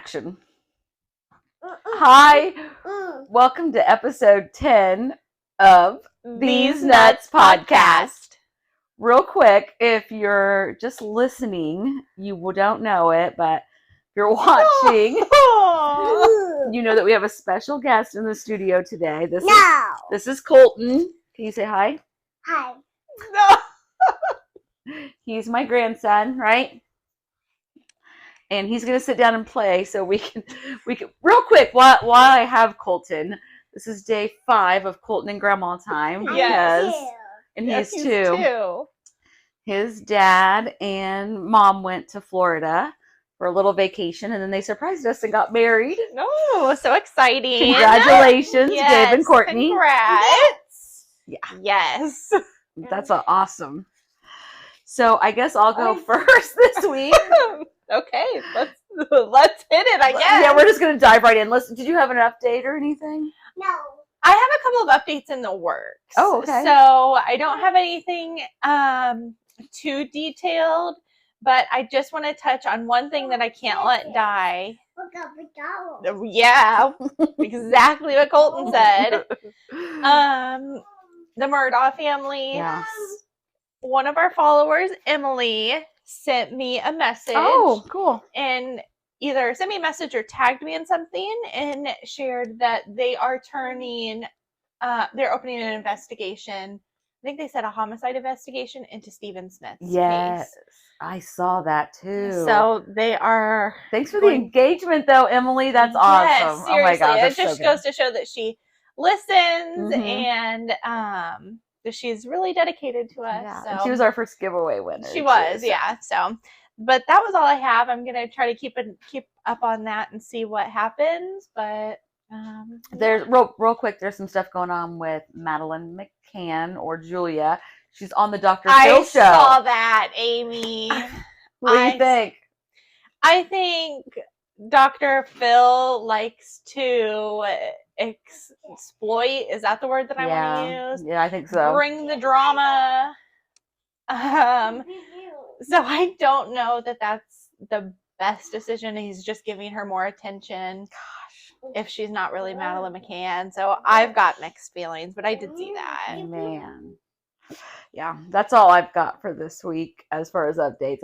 Action. Hi, welcome to episode 10 of These Nutz podcast. Real quick, if you're just listening, you don't know it, but if you're watching, you know that we have a special guest in the studio today. This is Kolton. Can you say hi? Hi. He's my grandson, right? And he's going to sit down and play so we can real quick, while I have Kolton, this is day 5 of Kolton and Grandma time. Yes. And Yes, he's he's two. His dad and mom went to Florida for a little vacation, and then they surprised us and got married. Oh, so exciting. Congratulations, Yes, Gabe and Courtney. Congrats. Yeah. Yes. That's awesome. So I guess I'll go first this week. Okay, let's hit it, I guess. Yeah, we're just going to dive right in. Listen, did you have an update or anything? No. I have a couple of updates in the works. Oh, okay. So I don't have anything too detailed, but I just want to touch on one thing that I can't let die. Yeah, exactly what Kolton said. The Murdaugh family. Yes. One of our followers, Emily, sent me a message. Oh, cool. And either sent me a message or tagged me in something and shared that they are they're opening an investigation. I think they said a homicide investigation into Stephen Smith's Yes, case. I saw that too. So they are. Thanks for the engagement, though, Emily. That's awesome. Yes, seriously. Oh my God, it just goes to show that she listens and that she's really dedicated to us. Yeah, so. and she was our first giveaway winner. She was, yeah. So, but that was all I have. I'm gonna try to keep up on that and see what happens. But there's real quick. There's some stuff going on with Madeline McCann or Julia. She's on the Dr. Phil show. I saw that, Amy. What do you think? I think Dr. Phil likes to exploit. Is that the word that I want to use? Yeah, I think so. Bring the drama. So I don't know that that's the best decision. He's just giving her more attention. Gosh, if she's not really Madeline McCann. So I've got mixed feelings, but I did see that. Man. Yeah, that's all I've got for this week as far as updates.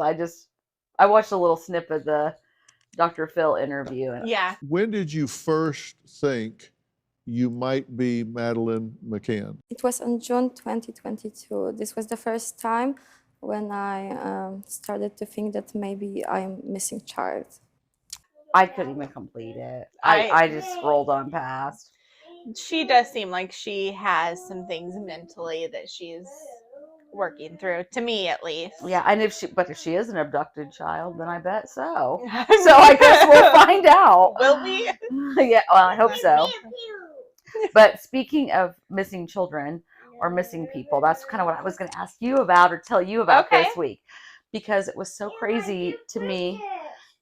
I watched a little snip of the Dr. Phil interview. Yeah. When did you first think you might be Madeline McCann? It was on June 2022. This was the first time when I started to think that maybe I'm missing child. I couldn't even complete it. I just scrolled on past. She does seem like she has some things mentally that she's working through, to me at least. Yeah, and if she is an abducted child, then I bet so. So I guess we'll find out. Will we? Yeah, well, I hope so. But speaking of missing children or missing people, that's kind of what I was going to ask you about or tell you about this week, because it was so crazy to me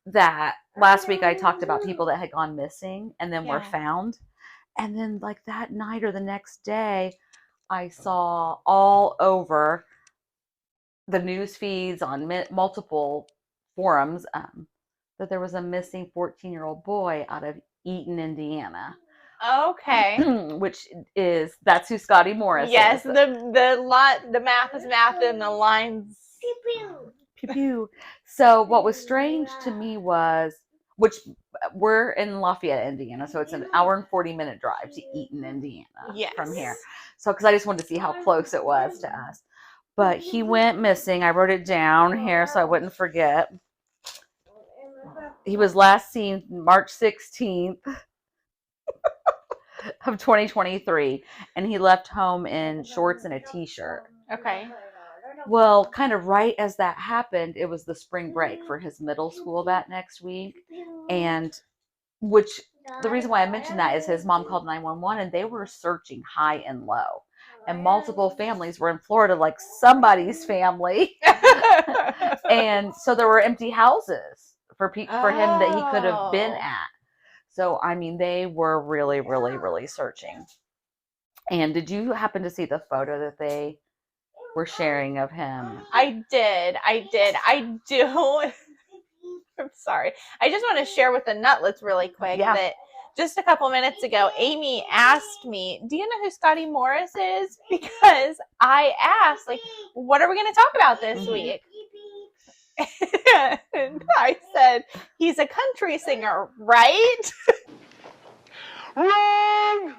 that last week I talked about people that had gone missing and then were found. And then like that night or the next day, I saw all over the news feeds on multiple forums that there was a missing 14-year-old boy out of Eaton, Indiana. Okay. That's who Scotty Morris is. Yes, the math is math and the lines. Pew pew. So what was strange to me was, which we're in Lafayette, Indiana, so it's an hour and 40-minute drive to Eaton, Indiana from here. So because I just wanted to see how close it was to us. But he went missing. I wrote it down here so I wouldn't forget. He was last seen March 16th. Of 2023, and he left home in shorts and a t-shirt. Okay. Well, kind of right as that happened, it was the spring break for his middle school that next week, and the reason why I mentioned that is his mom called 911 and they were searching high and low, and multiple families were in Florida, like somebody's family, and so there were empty houses for him that he could have been at. So, I mean, they were really, really, really searching. And did you happen to see the photo that they were sharing of him? I did. I do I'm sorry. I just want to share with the Nutlets really quick that just a couple minutes ago, Amy asked me, do you know who Scotty Morris is? Because I asked, like, what are we going to talk about this week? And I said, he's a country singer, right? Wrong!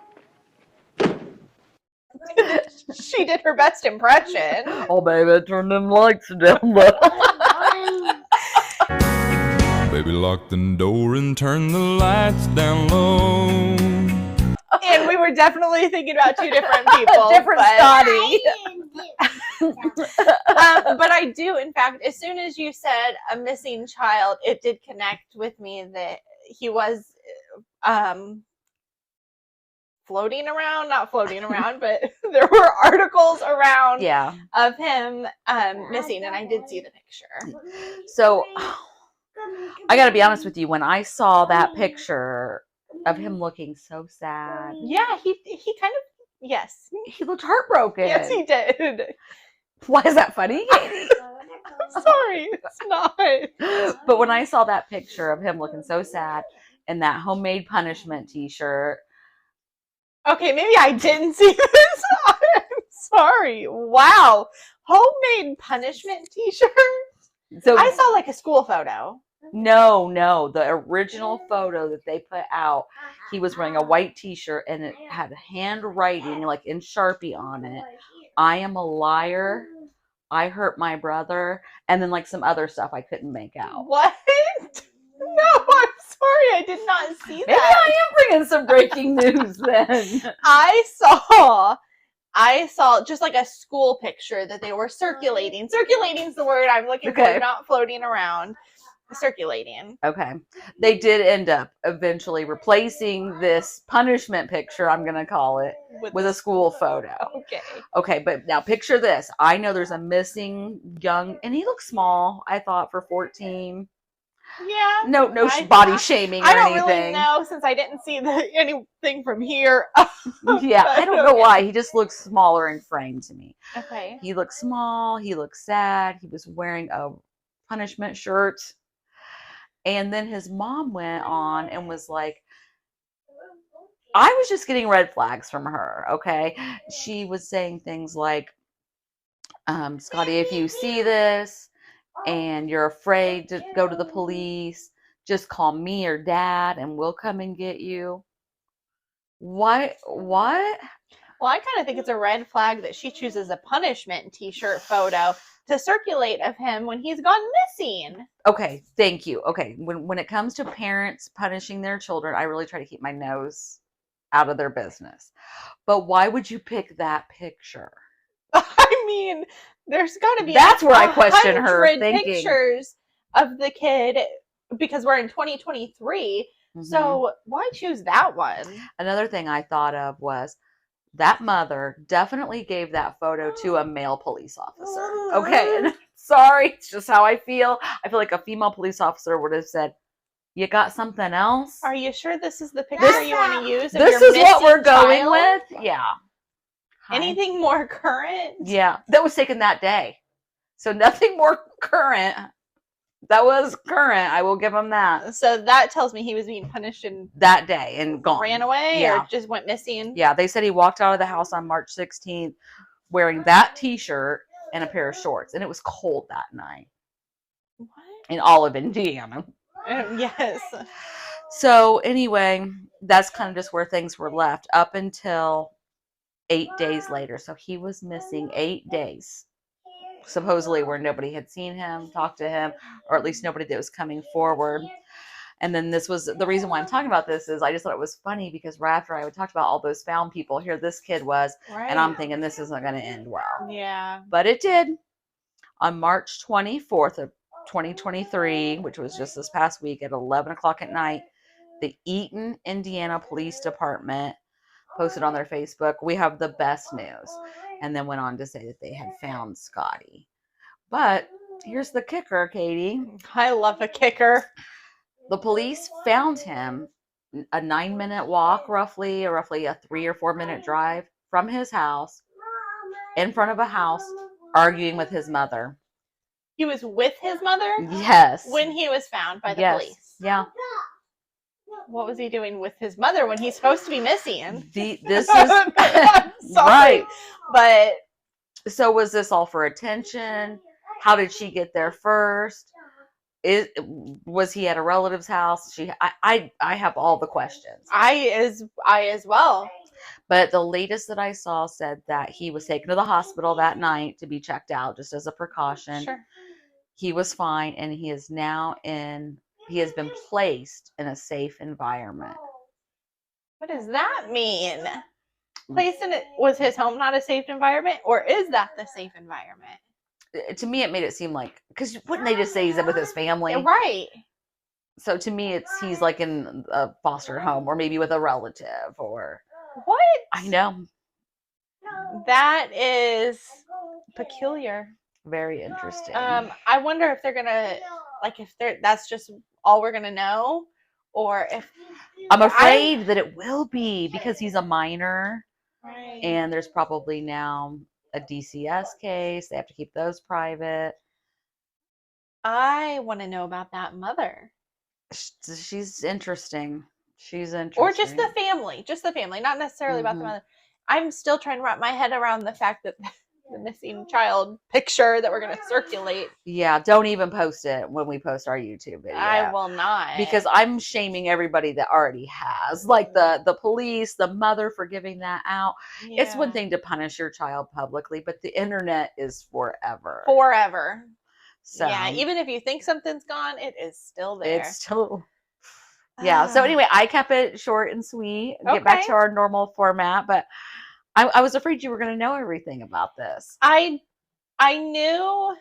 She did her best impression. Oh, baby, turn them lights down low. Baby, lock the door and turn the lights down low. And we were definitely thinking about two different people. Different Scotty. But I do, in fact, as soon as you said a missing child, it did connect with me that he was not floating around, but there were articles around of him missing, and I did see the picture. So I got to be honest with you. When I saw that picture of him looking so sad. Yeah, he kind of, yes. He looked heartbroken. Yes, he did. Why is that funny, Katie? I'm sorry, it's not. But when I saw that picture of him looking so sad in that homemade punishment t-shirt. Okay, maybe I didn't see this. I'm sorry. Wow. Homemade punishment t-shirt? So I saw like a school photo. No. The original photo that they put out, he was wearing a white t-shirt and it had handwriting like in Sharpie on it. I am a liar. I hurt my brother. And then like some other stuff I couldn't make out. What? No, I'm sorry. I did not see that. Maybe I am bringing some breaking news then. I saw just like a school picture that they were circulating. Circulating is the word I'm looking for, not floating around. Circulating. Okay. They did end up eventually replacing this punishment picture, I'm going to call it, with a school photo. Okay, but now picture this. I know there's a missing young, and he looks small, I thought, for 14. Yeah. No body shaming or anything. I don't really know since I didn't see anything from here. Yeah, I don't know why. He just looks smaller in frame to me. Okay. He looks small. He looks sad. He was wearing a punishment shirt. And then his mom went on and was like, I was just getting red flags from her, okay? She was saying things like, Scotty, if you see this and you're afraid to go to the police, just call me or dad and we'll come and get you. What? Well, I kind of think it's a red flag that she chooses a punishment t-shirt photo to circulate of him when he's gone missing. Okay, thank you. Okay, when it comes to parents punishing their children, I really try to keep my nose out of their business. But why would you pick that picture? I mean, there's got to be that's where I question her thinking. Pictures of the kid because we're in 2023. Mm-hmm. So why choose that one? Another thing I thought of was that mother definitely gave that photo to a male police officer. Okay, and sorry, it's just how I feel. I feel like a female police officer would have said, "You got something else? Are you sure this is the picture you want to use? This is what we're going with." Yeah. Anything more current? Yeah, that was taken that day. So nothing more current. That was current. I will give him that. So that tells me he was being punished in that day and gone. Ran away or just went missing? Yeah, they said he walked out of the house on March 16th wearing that t-shirt and a pair of shorts. And it was cold that night. What? In Olive, Indiana. Yes. So anyway, that's kind of just where things were left up until 8 days later. So he was missing 8 days. Supposedly where nobody had seen him, talked to him, or at least nobody that was coming forward. And then this was the reason why I'm talking about this is I just thought it was funny because right after I would talk about all those found people, here this kid was, and I'm thinking this isn't going to end well. Yeah. But it did. On March 24th of 2023, which was just this past week at 11 o'clock at night, the Eaton, Indiana Police Department posted on their Facebook, "We have the best news." And then went on to say that they had found Scotty. But here's the kicker, Katie. I love a kicker. The police found him a 9-minute walk, roughly a 3 or 4 minute drive from his house, in front of a house, arguing with his mother. He was with his mother Yes. when he was found by the Yes. police. Yeah. What was he doing with his mother when he's supposed to be missing? This is I'm sorry, right. but So was this all for attention? How did she get there first? Was he at a relative's house? I have all the questions. I as well. But the latest that I saw said that he was taken to the hospital that night to be checked out just as a precaution. Sure. He was fine, and he has been placed in a safe environment. What does that mean? Placed in it, was his home not a safe environment, or is that the safe environment? To me, it made it seem like, because wouldn't they just say he's with his family? Right. So to me, he's like in a foster home, or maybe with a relative, or What? I know. That is peculiar. Very interesting. I wonder if they're gonna that's just all we're gonna know, or if I'm afraid that it will be, because he's a minor, right. and there's probably now a DCS case. They have to keep those private. I want to know about that mother. She's interesting. She's interesting. Or just the family, not necessarily about the mother. I'm still trying to wrap my head around the fact that the missing child picture that we're going to circulate. Yeah, don't even post it when we post our YouTube video. I will not. Because I'm shaming everybody that already has. Like the police, the mother for giving that out. Yeah. It's one thing to punish your child publicly, but the internet is forever. Forever. So yeah, even if you think something's gone, it is still there. It's still... Yeah, so anyway, I kept it short and sweet. Get back to our normal format, but I was afraid you were going to know everything about this. I knew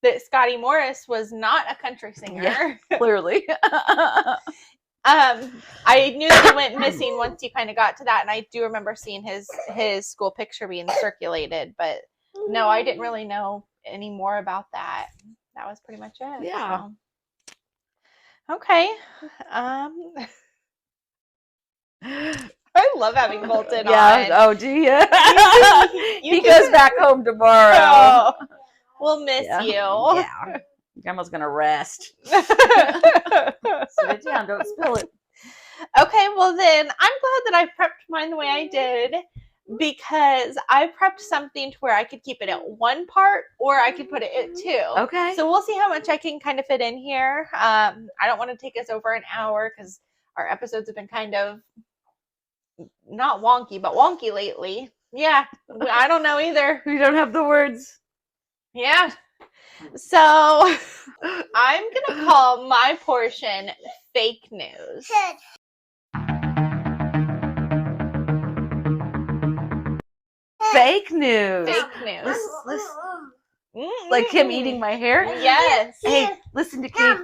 that Scotty Morris was not a country singer. Yeah, clearly. I knew that he went missing once you kind of got to that, and I do remember seeing his school picture being circulated, but no, I didn't really know any more about that. That was pretty much it. Yeah. So. Okay. I love having Kolton on. Oh, do you? He goes back home tomorrow. Oh, we'll miss you. Yeah. Grandma's going to rest. Sit it down. Don't spill it. Okay, well then, I'm glad that I prepped mine the way I did, because I prepped something to where I could keep it at one part, or I could put it at two. Okay. So we'll see how much I can kind of fit in here. I don't want to take us over an hour, because our episodes have been kind of not wonky, but wonky lately. Yeah, I don't know either. We don't have the words. Yeah. So I'm going to call my portion fake news. Fake news. Fake news. Like him eating my hair? Yes. Hey, listen to Katie.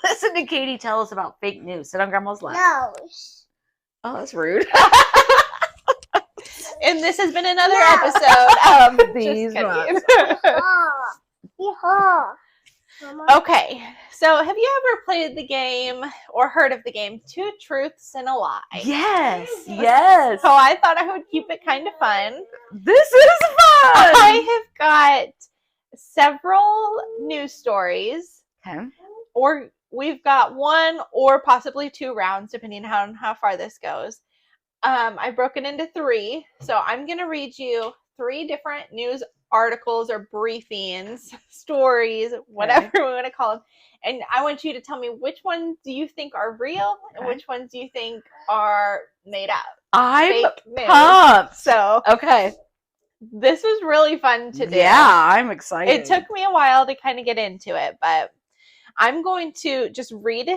Listen to Katie tell us about fake news. Sit on Grandma's lap. No. Oh, that's rude. And this has been another episode of These Just Nutz. Okay, so have you ever played the game or heard of the game Two Truths and a Lie? Yes, yes. So I thought I would keep it kind of fun. This is fun. I have got several news stories, Okay. or we've got one or possibly two rounds, depending on how far this goes. I broke it into three, so I'm going to read you three different news articles or briefings, stories, whatever we want to call them. And I want you to tell me which ones do you think are real and which ones do you think are made up. I'm Fake news. pumped. So Okay. this was really fun to do. Yeah, I'm excited. It took me a while to kind of get into it, but I'm going to just read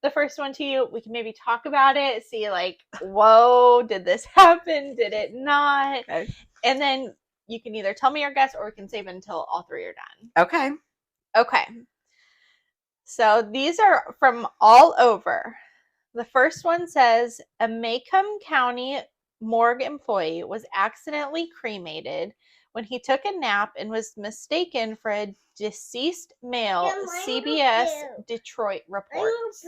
the first one to you. We can maybe talk about it, see like, whoa, did this happen? Did it not? Okay. And then you can either tell me your guess or we can save it until all three are done. Okay. Okay. So these are from all over. The first one says a Macomb County morgue employee was accidentally cremated when he took a nap and was mistaken for a deceased male, CBS Detroit reports.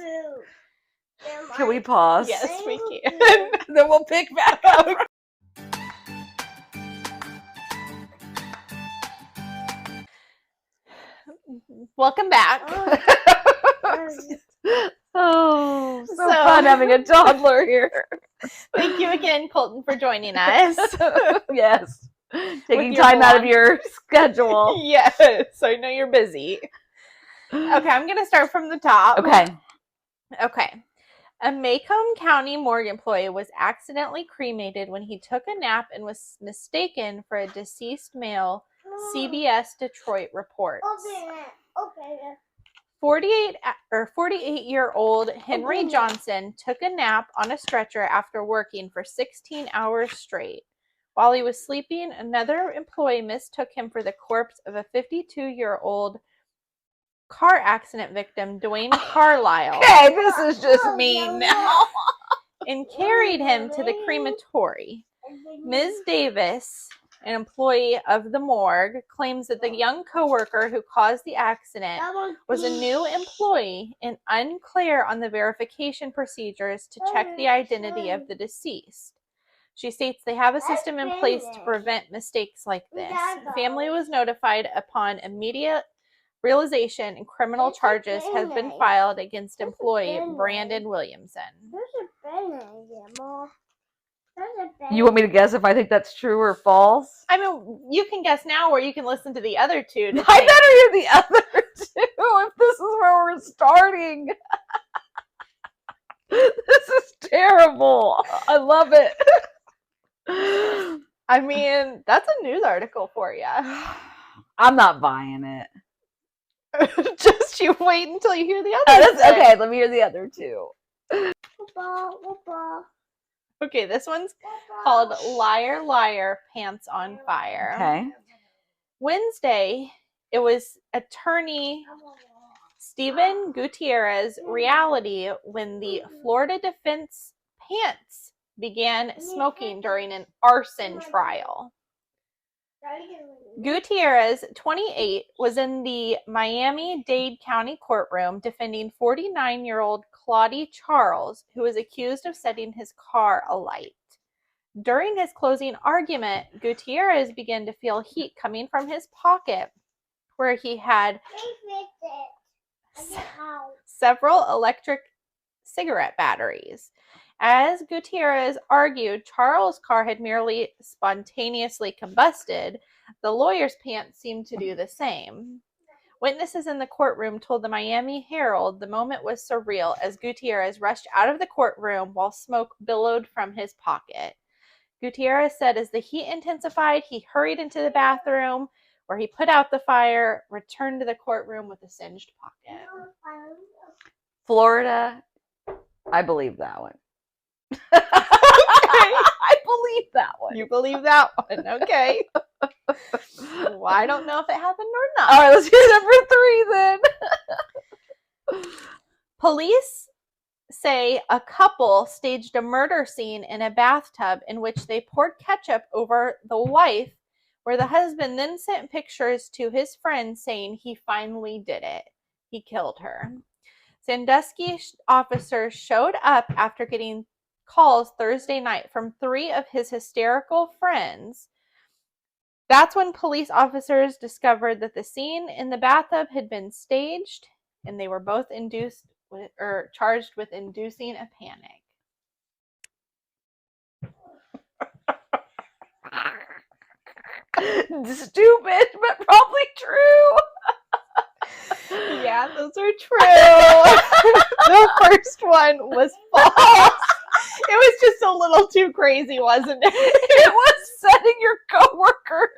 Can we pause? Yes, we can. Then we'll pick back up. welcome back. Oh, so fun having a toddler here. Thank you again, Kolton, for joining us. Yes. Taking your time out of blonde- your schedule. Yes, I know you're busy. Okay, I'm going to start from the top. Okay. A Macomb County morgue employee was accidentally cremated when he took a nap and was mistaken for a deceased male, CBS Detroit reports. 48-year-old Henry Johnson took a nap on a stretcher after working for 16 hours straight. While he was sleeping, another employee mistook him for the corpse of a 52-year-old car accident victim, Dwayne Carlisle. Okay, this is just mean now. And carried him to the crematory. Ms. Davis, an employee of the morgue, claims that the young coworker who caused the accident was a new employee and unclear on the verification procedures to check the identity of the deceased. She states they have a system in place to prevent mistakes like this. The family was notified upon immediate realization and criminal charges have been filed against employee Brandon Williamson. You want me to guess if I think that's true or false? I mean, you can guess now or you can listen to the other two. I better hear the other two if this is where we're starting. This is terrible. I love it. I mean, that's a news article for you. I'm not buying it. Just you wait until you hear the other two. Okay, let me hear the other two. Okay, this one's called Liar, Liar, Pants on Fire. Okay. Wednesday, it was attorney Stephen Gutierrez's reality when the Florida defense pants began smoking during an arson trial. Gutierrez, 28, was in the Miami-Dade County courtroom defending 49-year-old Claudie Charles, who was accused of setting his car alight. During his closing argument, Gutierrez began to feel heat coming from his pocket, where he had several electric cigarette batteries. As Gutierrez argued Charles' car had merely spontaneously combusted, the lawyer's pants seemed to do the same. Witnesses in the courtroom told the Miami Herald the moment was surreal as Gutierrez rushed out of the courtroom while smoke billowed from his pocket. Gutierrez said as the heat intensified, he hurried into the bathroom where he put out the fire, returned to the courtroom with a singed pocket. Florida, I believe that one. I believe that one. You believe that one, okay. Well, I don't know if it happened or not. All right, let's hear number 3 then. Police say a couple staged a murder scene in a bathtub in which they poured ketchup over the wife, where the husband then sent pictures to his friend saying he finally did it. He killed her. Sandusky officers showed up after getting calls Thursday night from 3 of his hysterical friends. That's when police officers discovered that the scene in the bathtub had been staged, and they were both charged with inducing a panic. Stupid, but probably true. Yeah, those are true. The first one was false. It was just a little too crazy, wasn't it? It was setting your coworker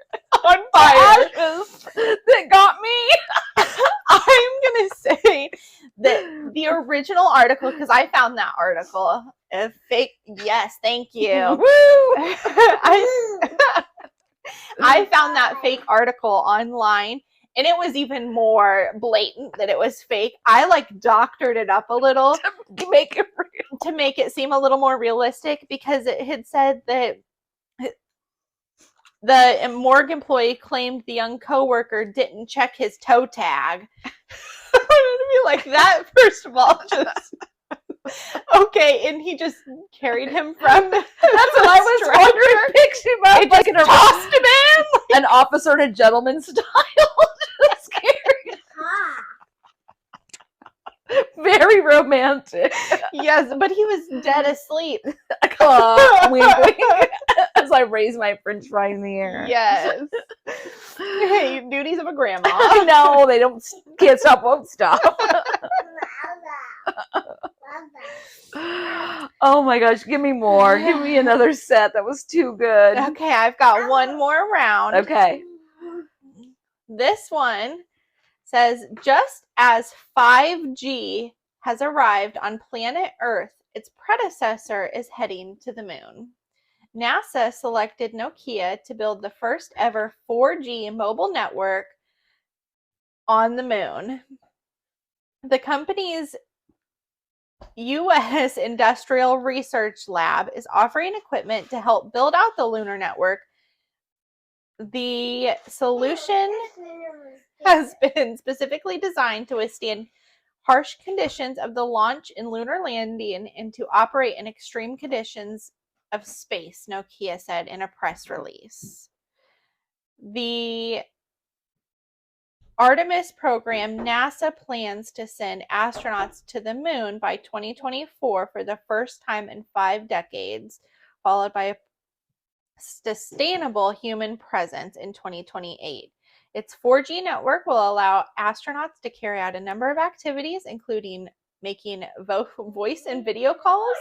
On fire. ashes that got me. I'm going to say that the original article, because I found that article, fake, yes, thank you. Woo! I found that fake article online, and it was even more blatant that it was fake. I doctored it up a little To make it real. to make it seem a little more realistic, because it had said that the morgue employee claimed the young coworker didn't check his toe tag. I'm gonna be like, that, first of all, just okay, and he just carried him from. That's what I was wondering. Picture him up like tossed him in. an officer in a gentleman style. Just carried. very romantic. Yes, but he was dead asleep. Wink, wink. As I raise my French fry in the air. Yes. Hey, duties of a grandma. I know they can't stop, won't stop. Oh my gosh, give me more. Give me another set. That was too good. Okay, I've got one more round. Okay. This one says, just as 5G has arrived on planet Earth, its predecessor is heading to the moon. NASA selected Nokia to build the first ever 4G mobile network on the moon. The company's U.S. Industrial Research Lab is offering equipment to help build out the lunar network. The solution has been specifically designed to withstand harsh conditions of the launch and lunar landing and to operate in extreme conditions of space, Nokia said in a press release. The Artemis program, NASA plans to send astronauts to the moon by 2024 for the first time in 5 decades, followed by a sustainable human presence in 2028. Its 4G network will allow astronauts to carry out a number of activities, including making voice and video calls,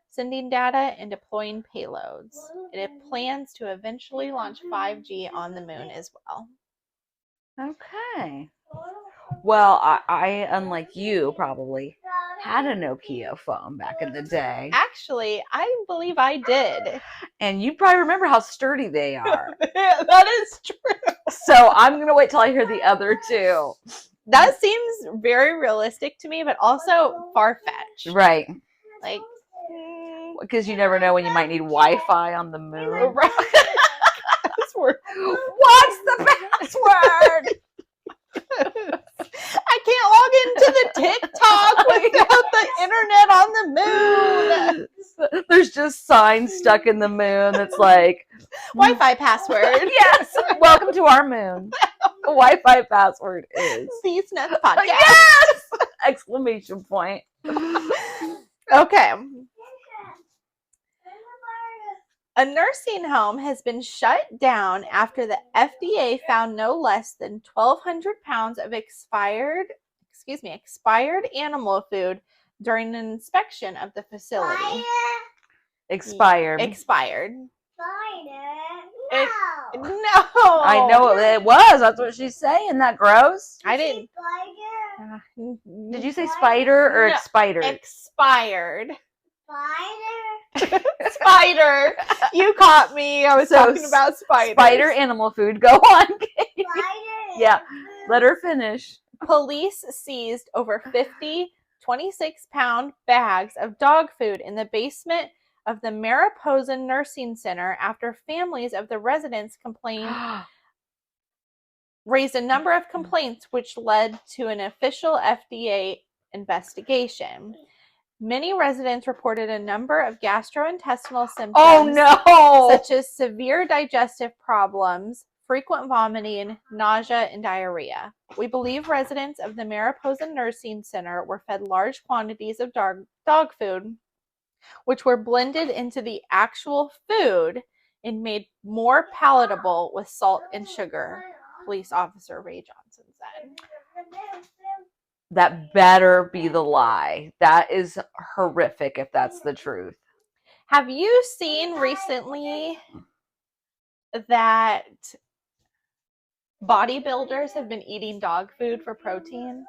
sending data, and deploying payloads. It plans to eventually launch 5G on the moon as well. Okay. Well, I unlike you, probably had a Nokia phone back in the day. Actually, I believe I did. And you probably remember how sturdy they are. That is true. So I'm going to wait till I hear the other two. That seems very realistic to me, but also far-fetched. Right. Like, because you never know when you might need Wi-Fi on the moon. right. Password. What's the password? I can't log into the TikTok without the internet on the moon. There's just signs stuck in the moon that's like Wi-Fi password. Yes, welcome to our moon. The Wi-Fi password is These Nutz podcast. Yes! Exclamation point. Okay. A nursing home has been shut down after the FDA found no less than 1,200 pounds of expired animal food during an inspection of the facility. Expired. No. I know it was. That's what she's saying. That gross. I didn't. Did you say spider or No, expired? Expired. Spider. You caught me. I was talking about spiders. Spider animal food. Go on, Kate. Yeah. Let her finish. Police seized over 50 26-pound bags of dog food in the basement of the Mariposa Nursing Center after families of the residents raised a number of complaints, which led to an official FDA investigation. Many residents reported a number of gastrointestinal symptoms. Oh no! Such as severe digestive problems, frequent vomiting, nausea, and diarrhea. We believe residents of the Mariposa Nursing Center were fed large quantities of dog food, which were blended into the actual food and made more palatable with salt and sugar, Police Officer Ray Johnson said. That better be the lie. That is horrific if that's the truth. Have you seen recently that bodybuilders have been eating dog food for protein?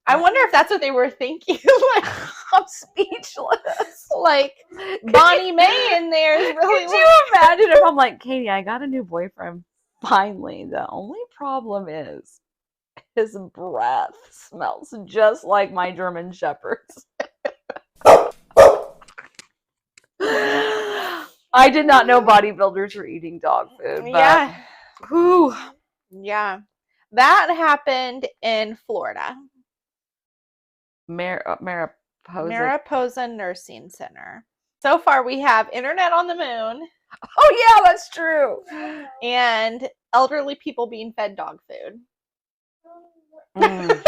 I wonder if that's what they were thinking. Like, I'm speechless. Like, Bonnie Mae in there is really... Could you imagine if I'm like, Katie, I got a new boyfriend. Finally, the only problem is his breath smells just like my German Shepherd's. I did not know bodybuilders were eating dog food. But, yeah. Whew. Yeah. That happened in Florida. Mariposa. Mariposa Nursing Center. So far, we have internet on the moon. Oh, yeah, that's true. And elderly people being fed dog food. Mm.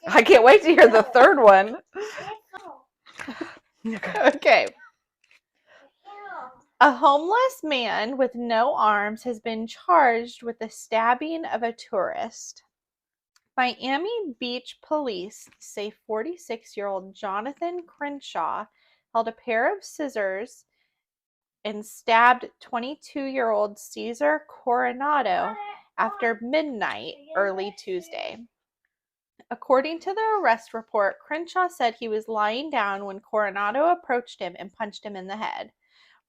I can't wait to hear the third one. Okay. A homeless man with no arms has been charged with the stabbing of a tourist. Miami Beach police say 46-year-old Jonathan Crenshaw held a pair of scissors and stabbed 22-year-old Cesar Coronado after midnight early Tuesday. According to the arrest report, Crenshaw said he was lying down when Coronado approached him and punched him in the head.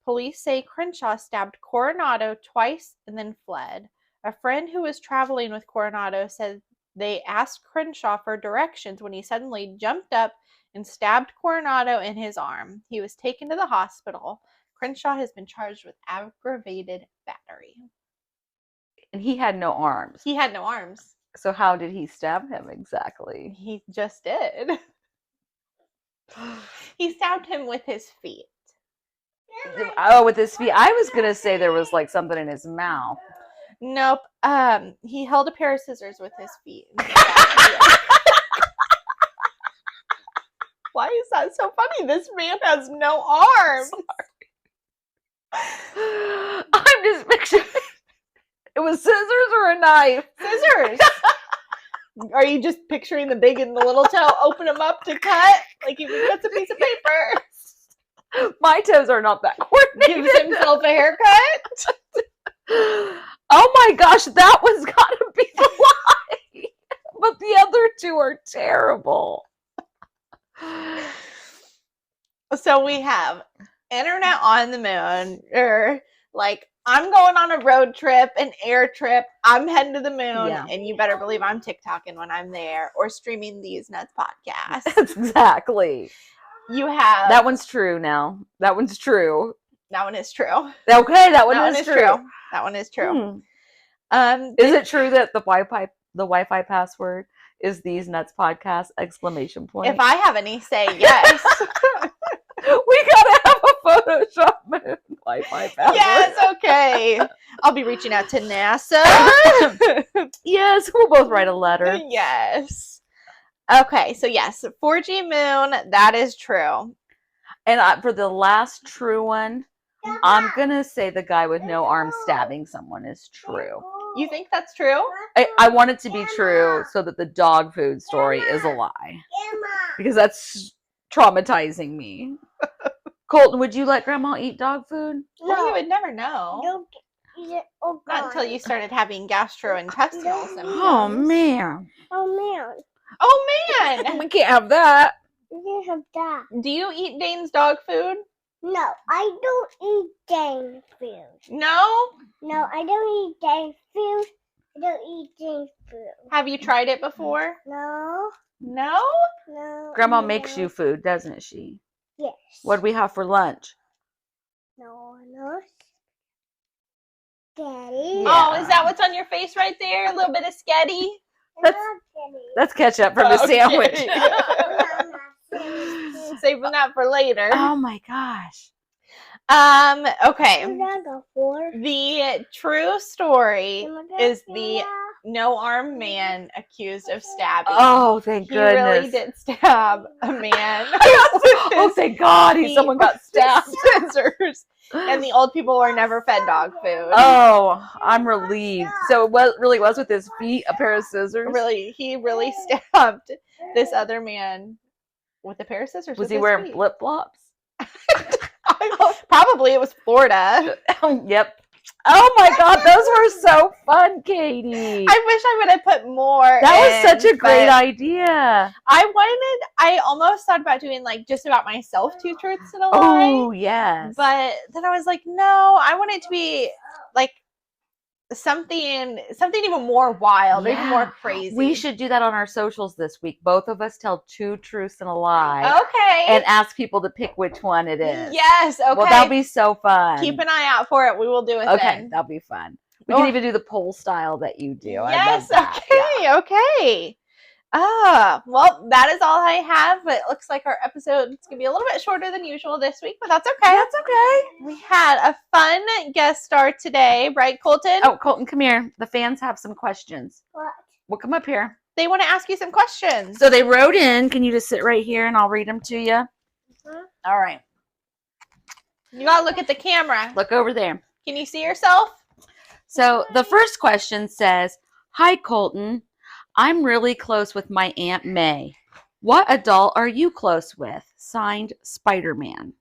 Police say Crenshaw stabbed Coronado twice and then fled. A friend who was traveling with Coronado said they asked Crenshaw for directions when he suddenly jumped up and stabbed Coronado in his arm. He was taken to the hospital. Crenshaw has been charged with aggravated battery. And he had no arms. He had no arms. So how did he stab him exactly? He just did. He stabbed him with his feet. Oh, with his feet. I was gonna say there was like something in his mouth. Nope. He held a pair of scissors with his feet. Why is that so funny? This man has no arms. I'm just picturing it was scissors or a knife. Scissors. Are you just picturing the big and the little toe? Open them up to cut, like you would cut a piece of paper. My toes are not that coordinated. Gives himself a haircut. Oh my gosh, that one's gotta be the lie. But the other two are terrible. So we have internet on the moon, or like, I'm going on a road trip, an air trip. I'm heading to the moon, and you better believe I'm TikToking when I'm there, or streaming These Nutz podcasts. Exactly. You have that one's true now. That one's true. That one is true. Okay, that one is true. That one is true. Is it true that the Wi-Fi password is These Nutz podcast ! If I have any say, yes. We gotta have a Photoshop moon Wi-Fi password. Yes, okay. I'll be reaching out to NASA. Yes, we'll both write a letter. Yes. Okay, so yes, 4G moon, that is true. And for the last true one, I'm gonna say the guy with no arm stabbing someone is true. You think that's true? I want it to be true so that the dog food story is a lie. Because that's traumatizing me. Colton, would you let Grandma eat dog food? Well, you would never know. Not until you started having gastrointestinal symptoms. Oh, man. Oh, man. We can't have that. You have that. Do you eat Dane's dog food? No, I don't eat Dane's food. No? No, I don't eat Dane's food. I don't eat Dane's food. Have you tried it before? No. No? No. Grandma no. makes you food, doesn't she? Yes. What do we have for lunch? No. Daddy. Oh, is that what's on your face right there? A little bit of sketty? That's ketchup from the sandwich. Saving that for later. Oh my gosh. Okay. The The true story is the no-arm man accused of stabbing. Oh, thank he goodness. really did stab a man. Oh, thank God. Someone got stabbed. Scissors. And the old people were never fed dog food. Oh, I'm relieved. So it really was with his feet, a pair of scissors? He really stabbed this other man with a pair of scissors. Was he wearing flip-flops? Probably. It was Florida. Yep. Oh my God, those were so fun, Katie. I wish I would have put more. That was such a great idea. I almost thought about doing like just about myself, 2 truths and a lie. Oh, yes. But then I was like, no, I want it to be like something even more wild, or even more crazy. We should do that on our socials this week. Both of us tell 2 truths and a lie. Okay. And ask people to pick which one it is. Yes, okay. Well, that'll be so fun. Keep an eye out for it. We will do it then. That'll be fun. We can even do the poll style that you do. Yes, I love that. okay. Well, that is all I have, but it looks like our episode is going to be a little bit shorter than usual this week, but that's okay. That's okay. We had a fun guest star today, right, Kolton? Oh, Colton, come here. The fans have some questions. What? Well, come up here. they want to ask you some questions. So they wrote in. Can you just sit right here and I'll read them to you? All right. You got to look at the camera. Look over there. Can you see yourself? So the first question says, "Hi, Kolton. I'm really close with my Aunt May. What adult are you close with?" Signed, Spider-Man.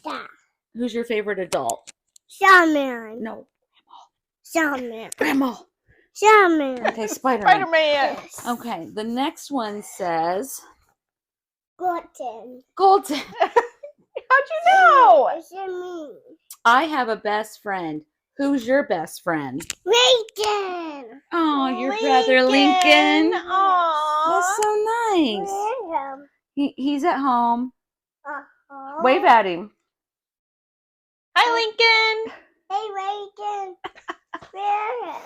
Yeah. Who's your favorite adult? Shaman. No. Shaman. Grandma. Shaman. Okay, Spider-Man. Spider-Man. Okay, the next one says, Kolton. Kolton. How'd you know? It's me. I have a best friend. Who's your best friend? Lincoln. Oh, your brother Lincoln. Aww. That's so nice. Where's him? He's at home. Uh-huh. Wave at him. Hi, Lincoln. Hey, Lincoln. Where's him?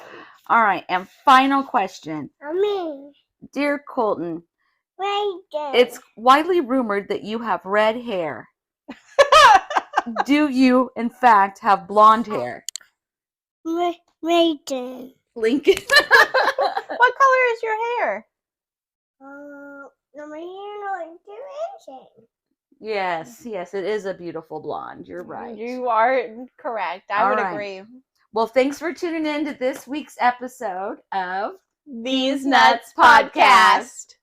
All right, and final question. Me. Dear Kolton, Lincoln. it's widely rumored that you have red hair. Do you, in fact, have blonde hair? Lincoln. Lincoln. What color is your hair? No, my hair not direction. Yes, it is a beautiful blonde. You're right. You are correct. I All would right. agree. Well, thanks for tuning in to this week's episode of These Nutz Nutz podcast.